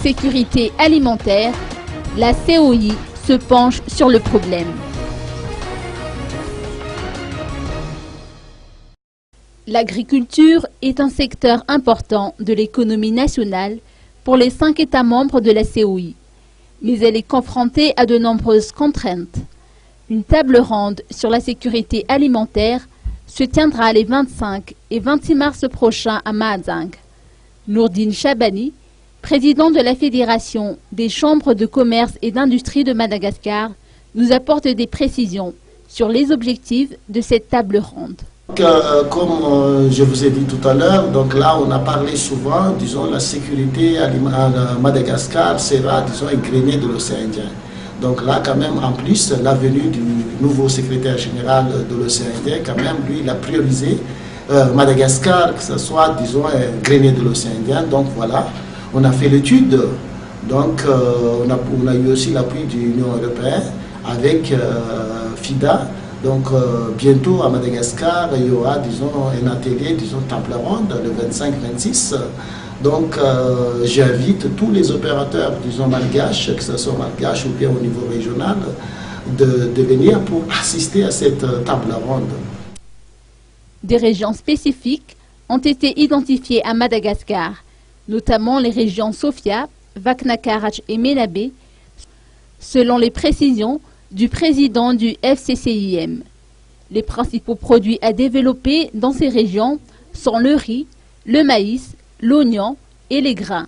sécurité alimentaire, la COI se penche sur le problème. L'agriculture est un secteur important de l'économie nationale pour les 5 États membres de la COI, mais elle est confrontée à de nombreuses contraintes. Une table ronde sur la sécurité alimentaire se tiendra les 25 et 26 mars prochains à Mahajanga. Nourdine Chabani, président de la Fédération des chambres de commerce et d'industrie de Madagascar, nous apporte des précisions sur les objectifs de cette table ronde. Comme je vous ai dit tout à l'heure, donc là on a parlé souvent, disons, la sécurité à Madagascar sera, disons, ingrénée de l'océan Indien. Donc là quand même, en plus, la venue du nouveau secrétaire général de l'océan Indien, quand même, lui, il a priorisé Madagascar, que ce soit, disons, ingréné de l'océan Indien. Donc voilà, on a fait l'étude, donc on a eu aussi l'appui de l'Union européenne avec FIDA. Donc bientôt à Madagascar, il y aura, disons, un atelier, disons, table ronde le 25-26. Donc j'invite tous les opérateurs, disons, malgaches, que ce soit malgaches ou bien au niveau régional, de venir pour assister à cette table ronde. Des régions spécifiques ont été identifiées à Madagascar, notamment les régions Sofia, Vaknakarach et Menabe, selon les précisions du président du FCCIM. Les principaux produits à développer dans ces régions sont le riz, le maïs, l'oignon et les grains.